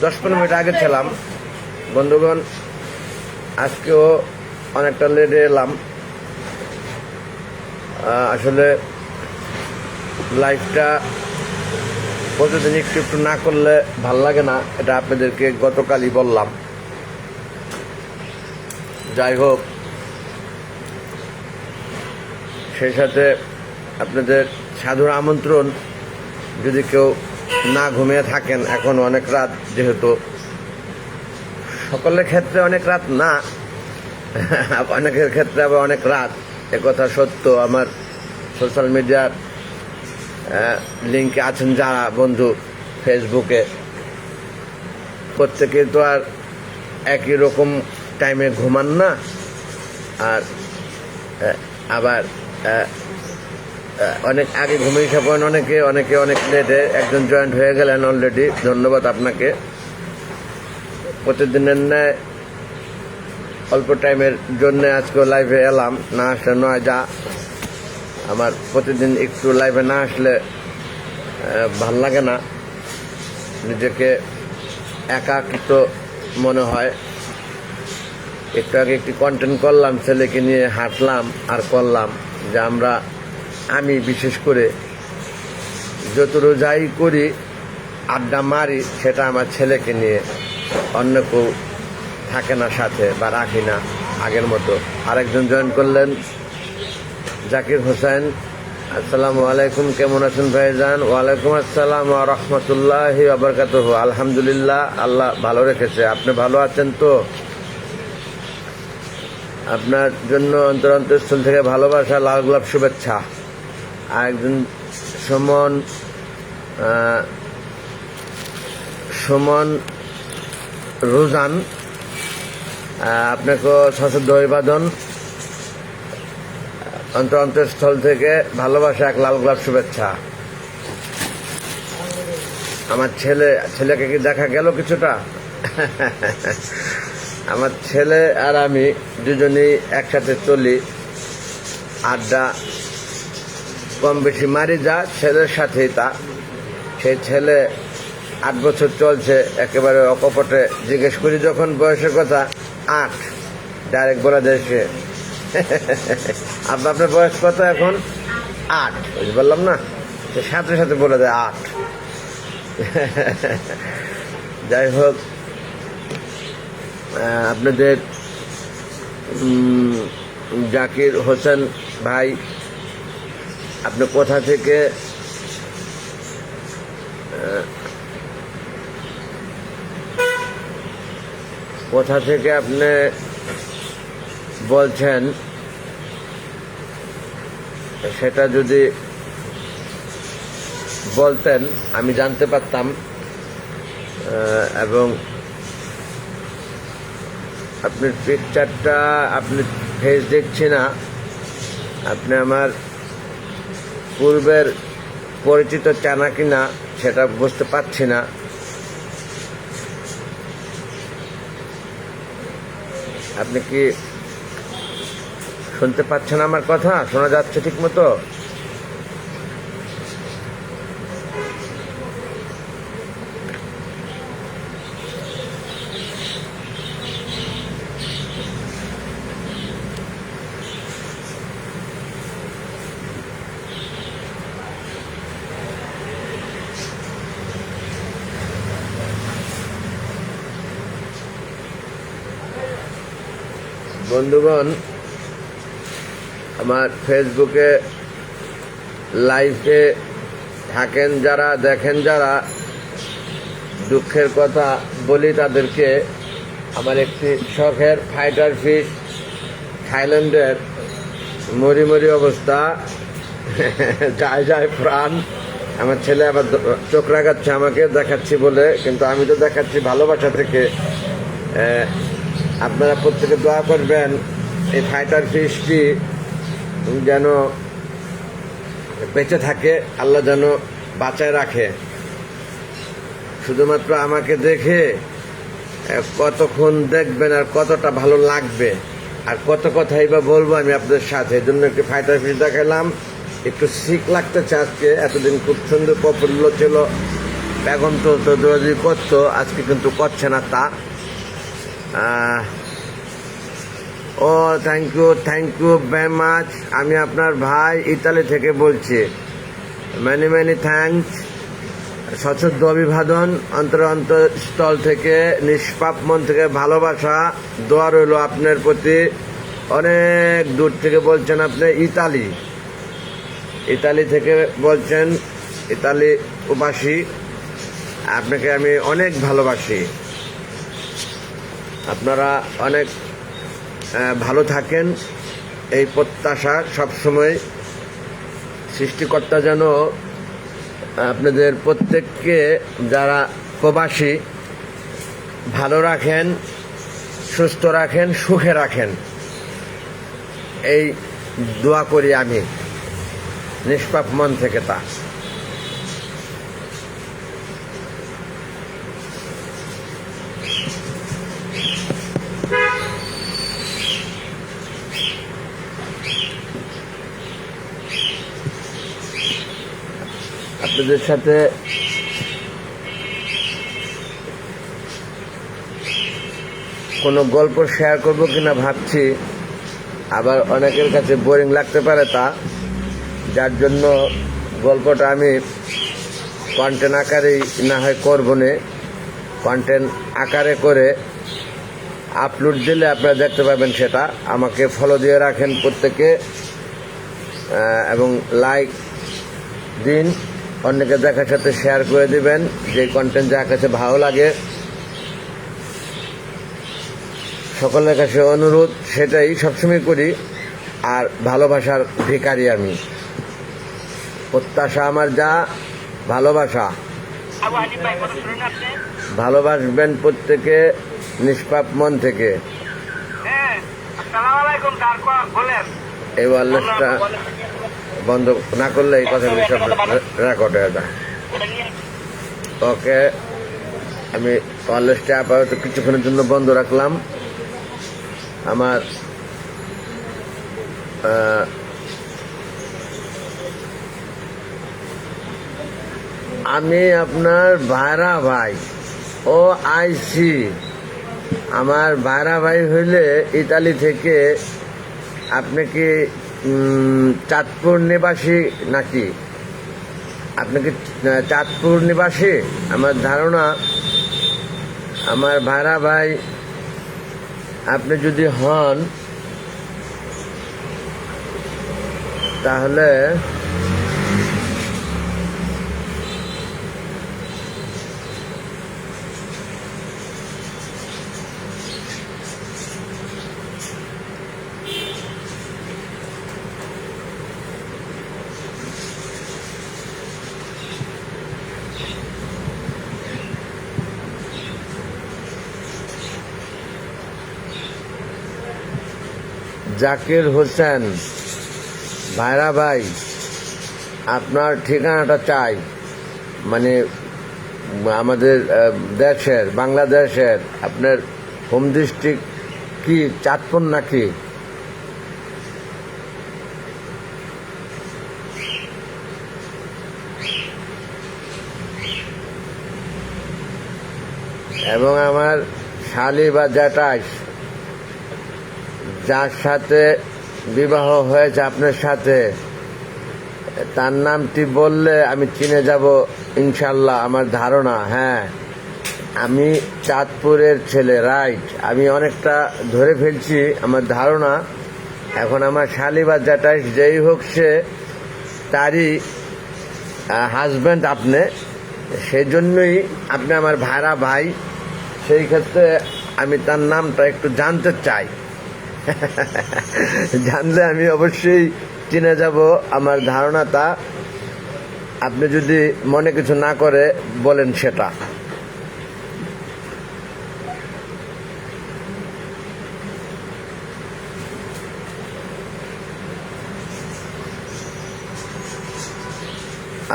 10-15 minute আগে ছিলাম। বন্ধুগণ, আজকেও অনেকটা লেটে এলাম। আসলে লাইফটা প্রতিদিন একটু একটু না করলে ভাল লাগে না, এটা আপনাদেরকে গতকালই বললাম। যাই হোক, সেই সাথে আপনাদের সাধুর আমন্ত্রণ, যদি কেউ না ঘুমিয়ে থাকেন, এখন অনেক রাত, যেহেতু সকলের ক্ষেত্রে অনেক রাত না, অনেকের ক্ষেত্রে আবার অনেক রাত, একথা সত্য। আমার সোশ্যাল মিডিয়ার লিঙ্কে আছেন যারা বন্ধু ফেসবুকে, প্রত্যেকে তো আর একই রকম টাইমে ঘুমান না। আর আবার অনেক আগে ঘুমিয়ে থাকেন অনেকে, অনেক লেটে। একজন জয়েন্ট হয়ে গেলেন অলরেডি, ধন্যবাদ আপনাকে। প্রতিদিনের ন্যায় অল্প টাইমের জন্য আজকে লাইভে এলাম, না আসলে নয় যা। আমার প্রতিদিন একটু লাইভে না আসলে ভাল লাগে না, নিজেকে একাকিত্ব মনে হয়। একটু আগে একটি কন্টেন্ট করলাম, ছেলেকে নিয়ে হাঁটলাম আর করলাম যে আমি বিশেষ করে যতটুকু যাই করি, আড্ডা মারি, সেটা আমার ছেলেকে নিয়ে। অন্য কেউ থাকে না সাথে, বা রাখি না আগের মতো। আরেকজন জয়েন করলেন, জাকির হোসেন। আসসালামু আলাইকুম, কেমন আছেন ভাইজান? ওয়ালাইকুম আসসালাম ওয়া রাহমাতুল্লাহি ওয়া বারাকাতুহু। আলহামদুলিল্লাহ, আল্লাহ ভালো রেখেছে। আপনি ভালো আছেন তো? আপনার জন্য অন্তরস্থল থেকে ভালোবাসা, লাল গোলাপ, শুভেচ্ছা। আরেকজন সুমন রোজান, আপনাকে সশ্রদ্ধ অভিবাদন। অন্তরস্থল থেকে ভালোবাসা, এক লাল গোলাপ, শুভেচ্ছা। আমার ছেলেকে কি দেখা গেল কিছুটা? আমার ছেলে আর আমি দুজনেই একসাথে চলি, আড্ডা কম বেশি মারি, যা ছেলের সাথেই তা। সেই ছেলে 8 বছর চলছে, একেবারে অকপটে। জিজ্ঞেস করি যখন বয়সের কথা, 8, ডাইরেক্ট বলে দেয় সে। আপনার বয়স কত এখন? 8, বুঝতে পারলাম না, সে সাথে সাথে বলে দেয় 8। যাই হোক, আপনাদের জাকির হোসেন ভাই, আপনি কোথা থেকে আপনি বলছেন, সেটা যদি বলতেন আমি জানতে পারতাম। এবং আপনার পিকচারটা, আপনি ফেস দেখছি না, আপনি আমার পূর্বের পরিচিত চানা কিনা সেটা বুঝতে পারছি না। আপনি কি শুনতে পাচ্ছেন? আমার কথা শোনা যাচ্ছে ঠিক মতো? বন্ধুগণ, আমার ফেসবুকে লাইভে থাকেন যারা, দেখেন যারা, দুঃখের কথা বলি তাদেরকে। আমার একটি শখের ফাইটার ফিশ, থাইল্যান্ডের, মরি অবস্থা, যায় প্রাণ। আমার ছেলে আবার চোখ রাগাচ্ছে আমাকে দেখাচ্ছি বলে, কিন্তু আমি তো দেখাচ্ছি ভালোবাসা থেকে। আপনারা প্রত্যেকে দোয়া করবেন এই ফাইটার ফিশটি যেন বেঁচে থাকে, আল্লাহ যেন বাঁচায় রাখে। শুধুমাত্র আমাকে দেখে কতক্ষণ দেখবেন আর কতটা ভালো লাগবে, আর কত কথাই বা বলবো আমি আপনাদের সাথে। এই জন্য একটু ফাইটার ফিশ দেখালাম, একটু শিখ লাগতেছে আজকে। এতদিন খুব সুন্দর প্রফুল্ল ছিল, বেগম তো দৌড়াদৌড়ি করতো, আজকে কিন্তু করছে না তা। ও থ্যাংক ইউ ভেরি মাচ। আমি আপনার ভাই ইতালি থেকে বলছি। Many many thanks. সশ্রদ্ধ অভিবাদন, অন্তরস্থল থেকে, নিষ্পাপ মন থেকে ভালোবাসা, দোয়া রইল আপনার প্রতি। অনেক দূর থেকে বলছেন আপনি, ইতালি থেকে বলছেন, ইতালি প্রবাসী। আপনাকে আমি অনেক ভালোবাসি। আপনারা অনেক ভালো থাকেন, এই প্রত্যাশা সবসময়। সৃষ্টিকর্তা যেন আপনাদের প্রত্যেককে, যারা প্রবাসী, ভালো রাখেন, সুস্থ রাখেন, সুখে রাখেন, এই দোয়া করি আমি নিষ্পাপ মন থেকে। তা আপনাদের সাথে কোনো গল্প শেয়ার করব কিনা ভাবছি, আবার অনেকের কাছে বোরিং লাগতে পারে, তা যার জন্য গল্পটা আমি কন্টেন্ট আকারেই না হয় করবো না, কন্টেন্ট আকারে করে আপলোড দিলে আপনারা দেখতে পাবেন সেটা। আমাকে ফলো দিয়ে রাখেন প্রত্যেকে, এবং লাইক দিন, অন্যকে দেখার সাথে শেয়ার করে দিবেন। যে কন্টেন্ট যার কাছে ভালো লাগে, সকলের কাছে অনুরোধ, সেটাই সবসময় করি। আর ভালোবাসার ভিখারি আমি। প্রত্যাশা আমার যা, ভালোবাসা। ভালোবাসবেন প্রত্যেকে নিষ্পাপ মন থেকে। এই ওয়ারলেসটা বন্ধ না করলে এই কথাগুলি সব রেকর্ড হয়ে যায়। ওকে, আমি ওয়ারলেসটা আপাতত কিছুক্ষণের জন্য বন্ধ রাখলাম। আমার আমি আপনার ভাইরা ভাই। ও আইসি, আমার ভাইরা ভাই হইলে ইতালি থেকে। আপনি কি চাঁদপুর নিবাসী নাকি? আপনি কি চাঁদপুর নিবাসী? আমার ধারণা আমার ভাইরা ভাই আপনি যদি হন, তাহলে জাকির হোসেন, ভাইরা ভাই, আপনার ঠিকানাটা চাই। মানে আমাদের দেশের, বাংলাদেশের আপনার হোম ডিস্ট্রিক্ট কি চাঁদপুর নাকি? এবং আমার শালি বা জ্যাঠাই, যার সাথে বিবাহ হয়েছে আপনার সাথে, তার নামটি বললে আমি চিনে যাব ইনশাল্লাহ, আমার ধারণা। হ্যাঁ, আমি চাঁদপুরের ছেলে, রাইট। আমি অনেকটা ধরে ফেলছি, আমার ধারণা। এখন আমার শালি বা জ্যাঠাই যেই হোক, সে তারই হাজব্যান্ড আপনি, সেই জন্যই আপনি আমার ভাইরা ভাই। সেই ক্ষেত্রে আমি তার নামটা একটু জানতে চাই। জানলে আমি অবশ্যই চিনে যাব, আমার ধারণা তা। আপনি যদি মনে কিছু না করে বলেন সেটা।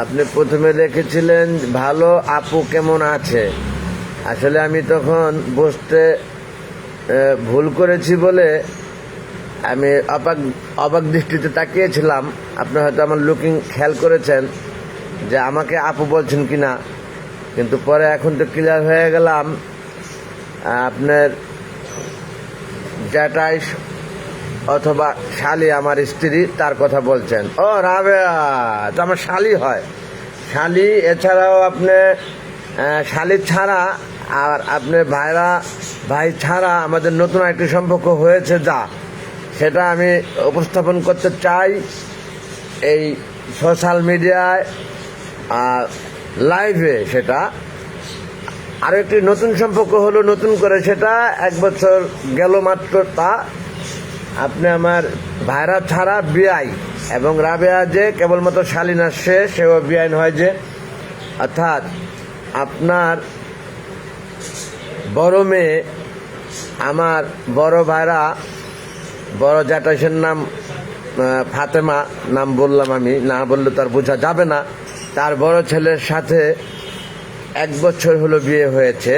আপনি প্রথমে লিখেছিলেন ভালো আপু কেমন আছে। আসলে আমি তখন বসতে ভুল করেছি বলে আমি অবাক দৃষ্টিতে তাকিয়েছিলাম। আপনি হয়তো আমার লুকিং খেয়াল করেছেন যে আমাকে আপু বলছেন কিনা। কিন্তু পরে এখন তো ক্লিয়ার হয়ে গেলাম আপনার জ্যাঠাই অথবা শালি আমার স্ত্রী তার কথা বলছেন। ও রাবেয়া তো আমার শালি হয়, শালি। এছাড়াও আপনি শালি ছাড়া আর আপনার ভাই ছাড়া আমাদের নতুন একটি সম্পর্ক হয়েছে, যা সেটা আমি উপস্থাপন করতে চাই এই সোশ্যাল মিডিয়ায় লাইভে। সেটা আরও একটি নতুন সম্পর্ক হলো, নতুন করে সেটা 1 বছর গেল মাত্র। তা আপনি আমার ভাইরা ছাড়া বিআই, এবং রাবেয়া যে কেবলমাত্র শালীন আসছে সেও বিআইন হয় যে, অর্থাৎ আপনার বড় মেয়ে, আমার বড় ভাইরা, বড় জ্যাঠাইশের নাম ফাতেমা, নাম বললাম আমি, না বললে তার বোঝা যাবে না। তার বড় ছেলের সাথে 1 বছর হলো বিয়ে হয়েছে,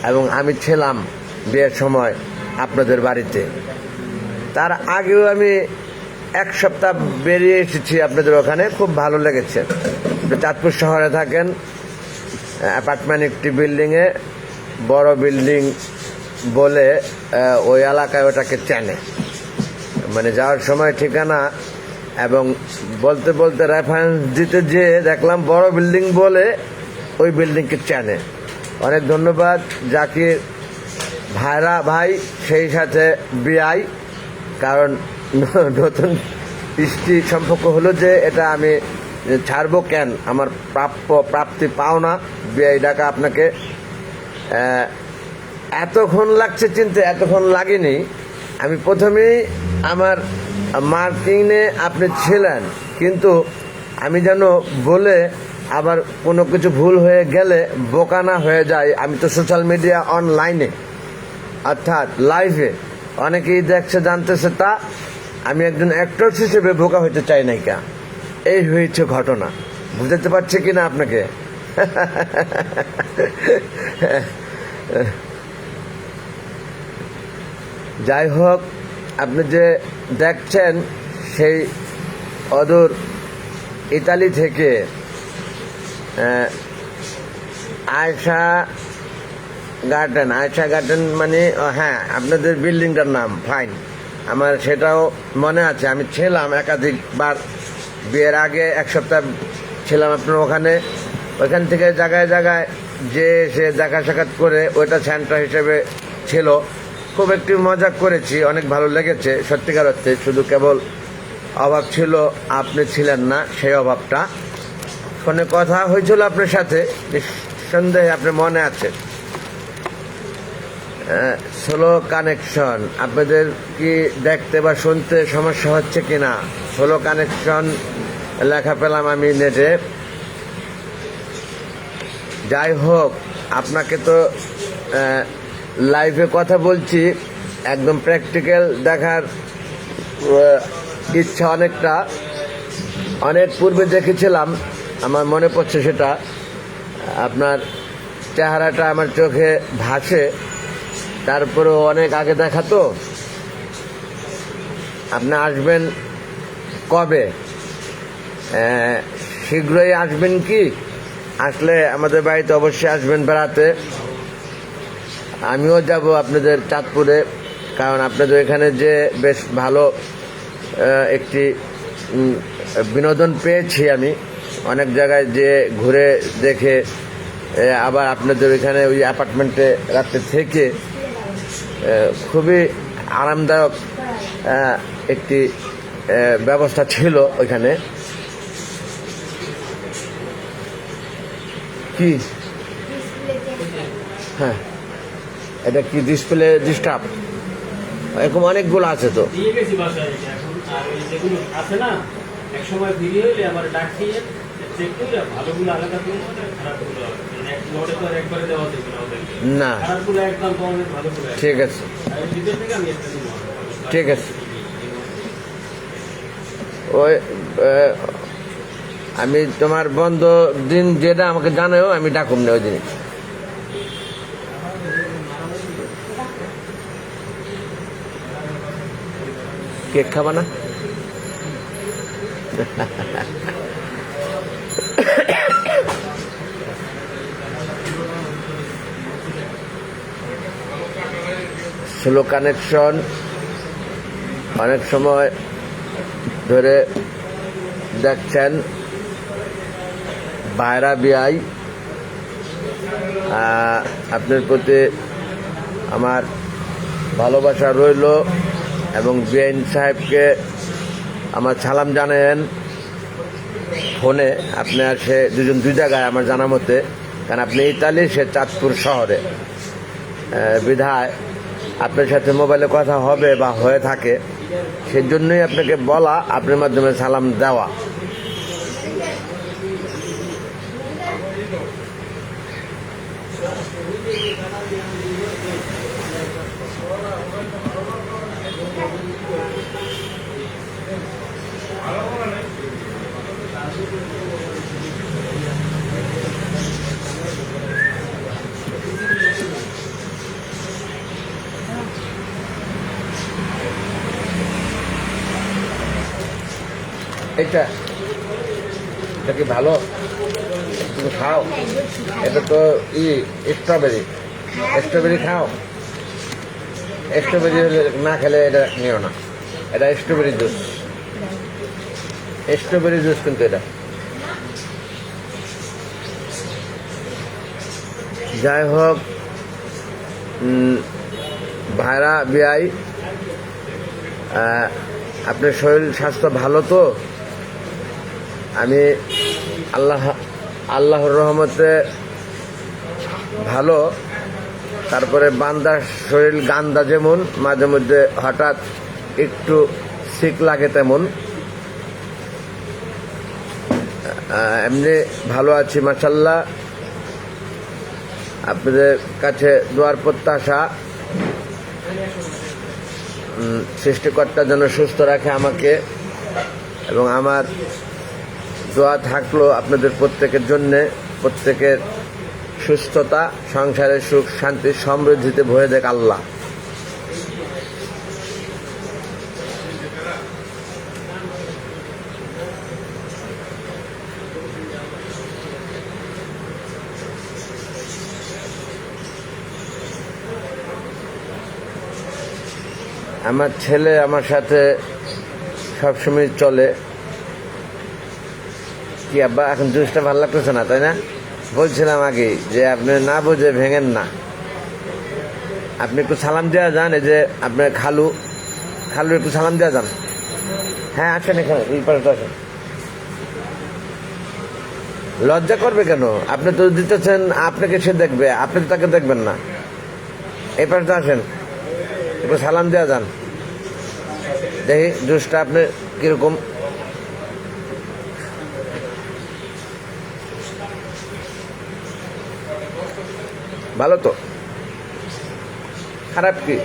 এবং আমি ছিলাম বিয়ের সময় আপনাদের বাড়িতে। তার আগেও আমি 1 সপ্তাহ বেরিয়ে এসেছি আপনাদের ওখানে, খুব ভালো লেগেছে। চাঁদপুর শহরে থাকেন, অ্যাপার্টমেন্ট একটি বিল্ডিংয়ে, বড় বিল্ডিং বলে ওই এলাকায় ওটাকে চেনে। মানে যাওয়ার সময় ঠিকানা এবং বলতে বলতে রেফারেন্স দিতে যেয়ে দেখলাম বড় বিল্ডিং বলে ওই বিল্ডিংকে চেনে। অনেক ধন্যবাদ জাকির ভাই, সেই সাথে বিআই, কারণ নতুন স্ত্রী সম্পর্ক হলো যে এটা আমি ছাড়বো কেন, আমার প্রাপ্তি পাওনা। বিআই ডাকা আপনাকে এতক্ষণ লাগছে চিনতে, এতক্ষণ লাগেনি। আমি প্রথমেই আমার মার্কিংয়ে আপনি ছিলেন, কিন্তু আমি যেন বলে আবার কোনো কিছু ভুল হয়ে গেলে বোকা না হয়ে যায়। আমি তো সোশ্যাল মিডিয়া অনলাইনে, অর্থাৎ লাইভে অনেকেই দেখছে, জানতেছে, তা আমি একজন অ্যাক্টর হিসেবে বোকা হইতে চাই নাই। কা এই হয়েছে ঘটনা, বুঝতে পারছি কিনা আপনাকে? যাই হোক, আপনি যে দেখছেন সেই অদূর ইতালি থেকে আয়শা গার্ডেন মানে, হ্যাঁ আপনাদের বিল্ডিংটার নাম ফাইন, আমার সেটাও মনে আছে। আমি ছিলাম একাধিকবার, বিয়ের আগে 1 সপ্তাহ ছিলাম আপনার ওখানে। ওইখান থেকে জায়গায় জায়গায় যে সে দেখা সাক্ষাৎ করে ওইটা সেন্টার হিসেবে ছিল। খুব একটু মজা করেছি, অনেক ভালো লেগেছে সত্যিকার অর্থে। শুধু কেবল অভাব ছিল আপনি ছিলেন না, সেই অভাবটা। ফোনে কথা হয়েছিল আপনার সাথে, নিঃসন্দেহে আপনার মনে আছে। সোলো কানেকশন আপনাদের কি দেখতে বা শুনতে সমস্যা হচ্ছে কিনা? সোলো কানেকশন লেখা পেলাম আমি নেটে। যাই হোক, আপনাকে তো লাইভে কথা বলছি, একদম প্র্যাকটিক্যাল দেখার ইচ্ছা অনেকটা। অনেক পূর্বে দেখেছিলাম, আমার মনে পড়ছে সেটা। আপনার চেহারাটা আমার চোখে ভাসে, তারপরেও অনেক আগে দেখা তো। আপনি আসবেন কবে? শীঘ্রই আসবেন কি? আসলে আমাদের বাড়িতে অবশ্যই আসবেন বেড়াতে। আমিও যাব আপনাদের চাঁদপুরে, কারণ আপনাদের এখানে যে বেশ ভালো একটি বিনোদন পেয়েছি আমি। অনেক জায়গায় যে ঘুরে দেখে, আবার আপনাদের এখানে ওই অ্যাপার্টমেন্টে রাত্রে থেকে খুবই আরামদায়ক একটি ব্যবস্থা ছিল ওইখানে। কি হ্যাঁ, এটা কি ডিসপ্লে ডিস্টার্ব? এরকম অনেকগুলো আছে তো। না ঠিক আছে, ঠিক আছে। ওই আমি তোমার বন্ধ দিন যেটা আমাকে জানাও, আমি ডাকুম না ওই দিন। কেক খাবা না? স্লো কানেকশন, অনেক সময় ধরে দেখছেন ভাইরা বিআই, আপনার প্রতি আমার ভালোবাসা রইল এবং বিআইন সাহেবকে আমার সালাম জানেন ফোনে। আপনি আর সে দুজন দুই জায়গায় আমার জানা মতে, কারণ আপনি ইতালি, সে চাঁদপুর শহরে, বিধায় আপনার সাথে মোবাইলে কথা হবে বা হয়ে থাকে, সেজন্যই আপনাকে বলা, আপনার মাধ্যমে সালাম দেওয়া। এটা এটা কি ভালো? তুমি খাও। এটা তো স্ট্রবেরি, স্ট্রবেরি খাও। স্ট্রবেরি না খেলে এটা নিও না। এটা স্ট্রবেরি জুস, স্ট্রবেরি জুস কিন্তু এটা। যাই হোক, ভাইরা বিআই, আপনার শরীর স্বাস্থ্য ভালো তো? আমি আল্লাহর রহমতে ভালো। তারপরে বান্দার শরীর গান্দা, যেমন মাঝে মধ্যে হঠাৎ একটু সিক লাগে তেমন। এমনি ভালো আছি মাশাআল্লাহ। আপনাদের কাছে দোয়ার প্রত্যাশা, সৃষ্টিকর্তা যেন সুস্থ রাখে আমাকে, এবং আমার দোয়া থাকলো আপনাদের প্রত্যেকের জন্যে, প্রত্যেকের সুস্থতা, সংসারের সুখ শান্তি সমৃদ্ধিতে ভরে দেখ আল্লাহ। আমার ছেলে আমার সাথে সবসময় চলে। কি আব্বা, এখন জুসটা ভালো লাগতেছে না, তাই না? বলছিলাম আগে যে আপনি না বুঝে ভেঙেন না। আপনি একটু সালাম দেওয়া যান, এই যে আপনার খালু একটু সালাম দেওয়া যান। হ্যাঁ আসেন, এখানে এই পাশে আসেন। লজ্জা করবে কেন? আপনি তো দিতেছেন, আপনাকে সে দেখবে, আপনি তো তাকে দেখবেন না। এই পাশে আসেন, একটু সালাম দেওয়া যান। দেখি জুসটা আপনি কিরকম। ভালো তো? খারাপ কি?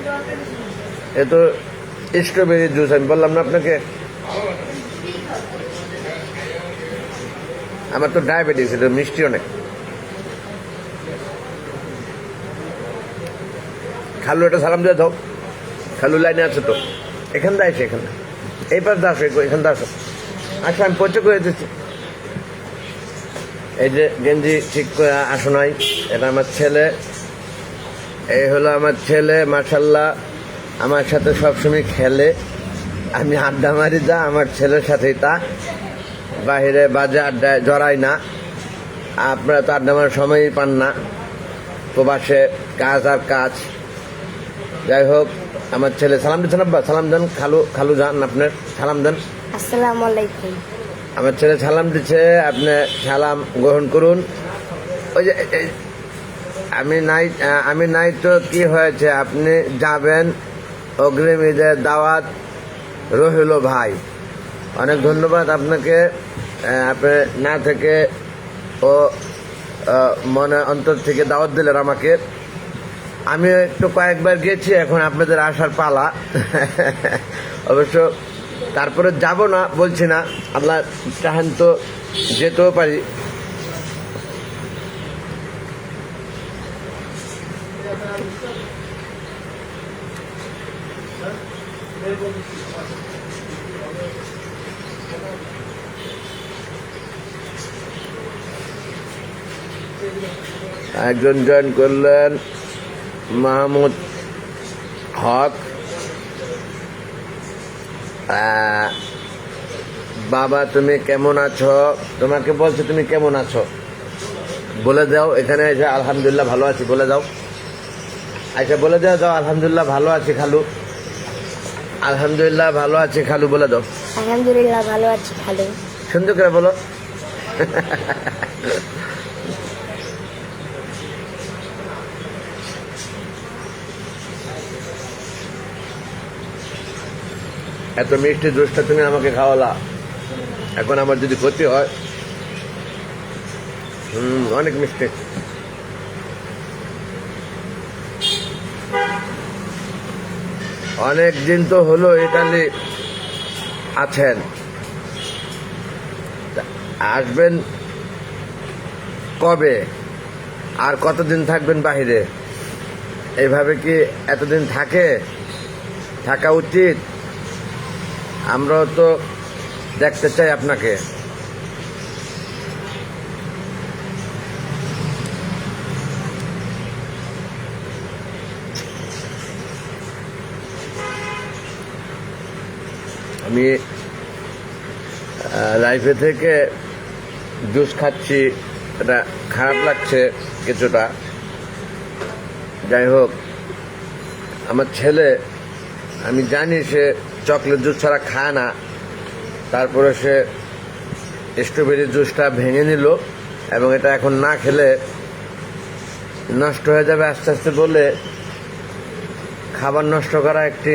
এ তো স্ট্রবেরি জুস, আমি বললাম না আপনাকে। আমার তো ডায়াবেটিস, এটা মিষ্টি অনেক। খালু এটা সালাম দিয়ে দাও। খালু লাইনে আছে তো, এখান দিয়ে আসে, এখানে এই পাশ দিয়ে আসো, এখান দিয়ে আসো। আসো, আমি পরিচয় করে দিচ্ছি। এই যে গেঞ্জি ঠিক করে আসো নাই, এটা আমার ছেলে। এই হলো আমার ছেলে, মাশাআল্লাহ আমার সাথে সবসময় খেলে। আমি আড্ডা মারি যা, আমার ছেলের সাথেই তা। বাহিরে বাজে আড্ডায় জড়াই না। আপনারা তো আড্ডা মারার সময়ই পান না, প্রবাসে কাজ আর কাজ। যাই হোক, আমার ছেলে সালাম দিচ্ছেন। আব্বা সালাম দেন। খালু যান, আপনার সালাম দেন। আসসালামু আলাইকুম। আমার ছেলে সালাম দিচ্ছে, আপনি সালাম গ্রহণ করুন। ওই যে আমি নাই তো কি হয়েছে, আপনি যাবেন, অগ্রিম ঈদের দাওয়াত রহিল ভাই। অনেক ধন্যবাদ আপনাকে। আপনি না থেকে ও মনে অন্তর থেকে দাওয়াত দিলেন আমাকে। আমি একটু কয়েকবার গেছি, এখন আপনাদের আসার পালা। অবশ্য তারপরে যাব না বলছি না, আল্লাহ চাহেন তো যেতেও পারি। একজন জয়েন করলেন, মাহমুদ হক। বাবা তুমি কেমন আছো? তোমাকে বলছে তুমি কেমন আছো বলে দাও। এখানে এসে আলহামদুলিল্লাহ ভালো আছি বলে দাও। আচ্ছা বলে দাও, দাও আলহামদুলিল্লাহ ভালো আছি খালু। আলহামদুলিল্লাহ ভালো আছি খালু বলে দাও। আলহামদুলিল্লাহ ভালো আছি খালু। সুন্দর করে বলো। এত মিষ্টি জুসটা তুমি আমাকে খাওয়ালা, এখন আমার যদি ক্ষতি হয়। অনেক মিষ্টি। অনেক দিন তো হলো ইতালি আছেন, আসবেন কবে আর কতদিন থাকবেন বাহিরে? এইভাবে কি এতদিন থাকা উচিত? আমরাও তো দেখতে চাই আপনাকে। আমি লাইফে থেকে জুস খাচ্ছি, এটা খারাপ লাগছে কিছুটা। যাই হোক, আমার ছেলে, আমি জানি সে চকলেট জুস ছাড়া খায় না, তারপরে সে স্ট্রবেরি জুসটা ভেঙে নিল এবং এটা এখন না খেলে নষ্ট হয়ে যাবে আস্তে আস্তে বলে খাবার নষ্ট করা একটি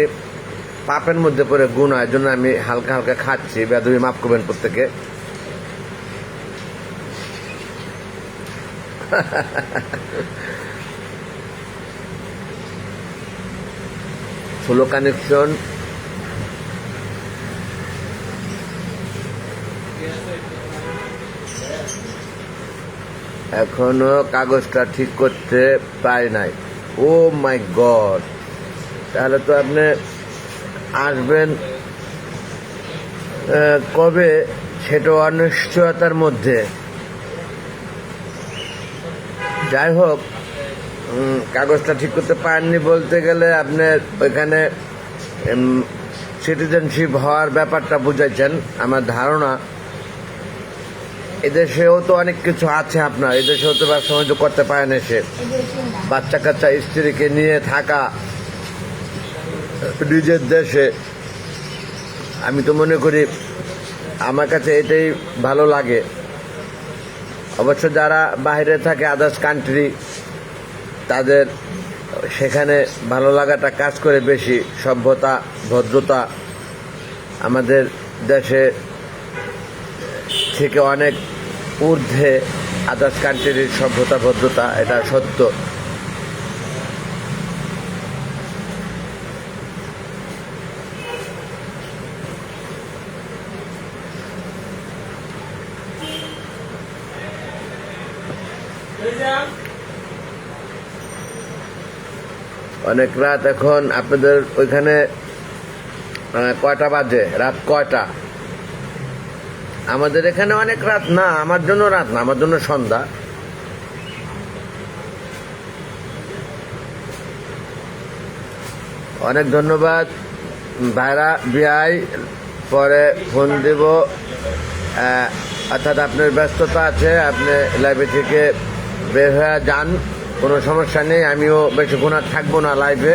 পাপের মধ্যে পড়ে গুনাহ। এর জন্য আমি হালকা হালকা খাচ্ছি। বেদবি মাফ করবেন প্রত্যেকে। Slow connection. এখনো কাগজটা ঠিক করতে পারি নাই। ও মাই গড, তাহলে তো আপনি আসবেন কবে সেটা অনিশ্চয়তার মধ্যে। যাই হোক, কাগজটা ঠিক করতে পারেননি বলতে গেলে আপনার ওইখানে সিটিজেনশিপ হওয়ার ব্যাপারটা বুঝাইছেন আমার ধারণা। এদেশেও তো অনেক কিছু আছে আপনার, এদেশেও তো ব্যবসা বাণিজ্য করতে পারেন, এসে বাচ্চা কাচ্চা স্ত্রীকে নিয়ে থাকা নিজের দেশে। আমি তো মনে করি আমার কাছে এটাই ভালো লাগে। অবশ্য যারা বাইরে থাকে আদার্স কান্ট্রি, তাদের সেখানে ভালো লাগাটা কাজ করে বেশি। সভ্যতা ভদ্রতা আমাদের দেশে থেকে অনেক ঊর্ধ্বে আদার্স কান্ট্রির সভ্যতা ভদ্রতা, এটা সত্য। অনেক রাত এখন আপনাদের ওইখানে কয়টা বাজে? রাত কয়টা? আমাদের এখানে অনেক রাত না, আমার জন্য রাত না, আমার জন্য সন্ধ্যা। অনেক ধন্যবাদ ভাইরা। বিআই পরে ফোন দেব, অর্থাৎ আপনার ব্যস্ততা আছে, আপনি লাইভে থেকে বের হয়ে যান, কোনো সমস্যা নেই। আমিও বেশিক্ষণ আর থাকবো না, লাইভে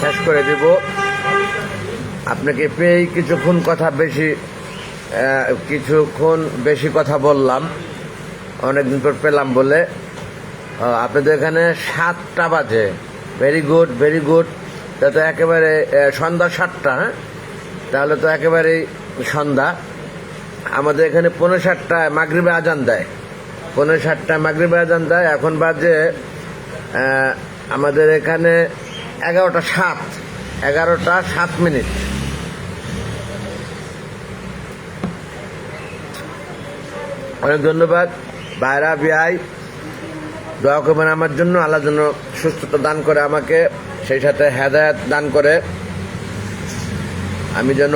শেষ করে দেব। আপনাকে পেয়েই কিছুক্ষণ বেশি কথা বললাম, অনেকদিন পর পেলাম বলে। আপনাদের এখানে 7টা বাজে। Very good, very good. তা তো একেবারে সন্ধ্যা 7টা। হ্যাঁ, তাহলে তো একেবারেই সন্ধ্যা। আমাদের এখানে 7:45 মাগরিবে আজান দেয়। 7:45 মাগরিবে আজান দেয়। এখন বাজে আমাদের এখানে 11:07 অনেক ধন্যবাদ ভাইরা। বিআই দোয়া করবেন আমার জন্য, আল্লাহ যেন সুস্থতা দান করে আমাকে, সেই সাথে হেদায়েত দান করে আমি যেন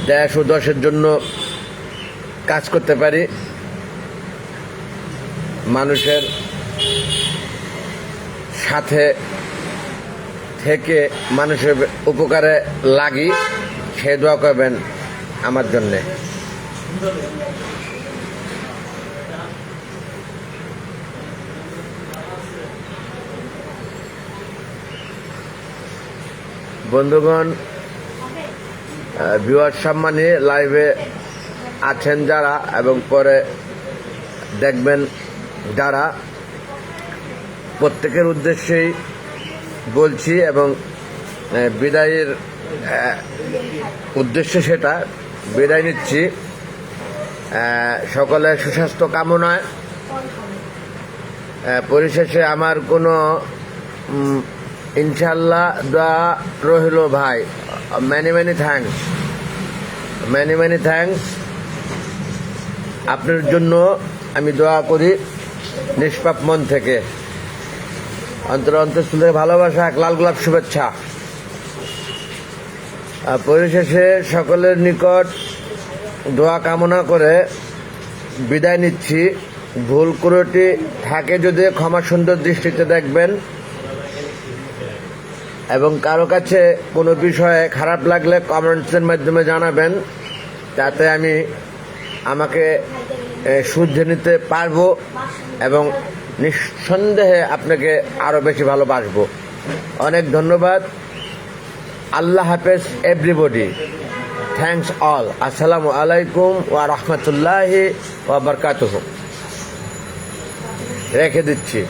দেশ ও দশের জন্য কাজ করতে পারি, মানুষের সাথে থেকে মানুষের উপকারে লাগি, সে দোয়া করবেন আমার জন্যে। বন্ধুগণ, ভিউয়ার সম্মানে লাইভে আছেন যারা এবং পরে দেখবেন যারা, প্রত্যেকের উদ্দেশ্যেই বলছি এবং বিদায়ের উদ্দেশ্য সেটা, বিদায় নিচ্ছি সকলের সুস্বাস্থ্য কামনায়। পরিশেষে আমার কোনো ইনশাল্লাহ দোয়া রইল ভাই। Many thanks. আপনার জন্য আমি দোয়া করি নিষ্পাপ মন থেকে, অন্তঃস্থল থেকে ভালোবাসা, এক লাল গোলাপ শুভেচ্ছা। পরিশেষে সকলের নিকট দোয়া কামনা করে বিদায় নিচ্ছি। ভুল ত্রুটি থাকে যদি ক্ষমা সুন্দর দৃষ্টিতে দেখবেন, এবং কারো কাছে কোনো বিষয়ে খারাপ লাগলে কমেন্টসের মাধ্যমে জানাবেন, যাতে আমি আমাকে শুধরে নিতে পারবো এবং নিঃসন্দেহে আপনাকে আরও বেশি ভালোবাসবো। অনেক ধন্যবাদ। আল্লাহ হাফেজ এভরিবডি। Thanks all. আসসালামু আলাইকুম ওয়া রাহমাতুল্লাহি ওয়া বারাকাতুহু। রেখে দিচ্ছি।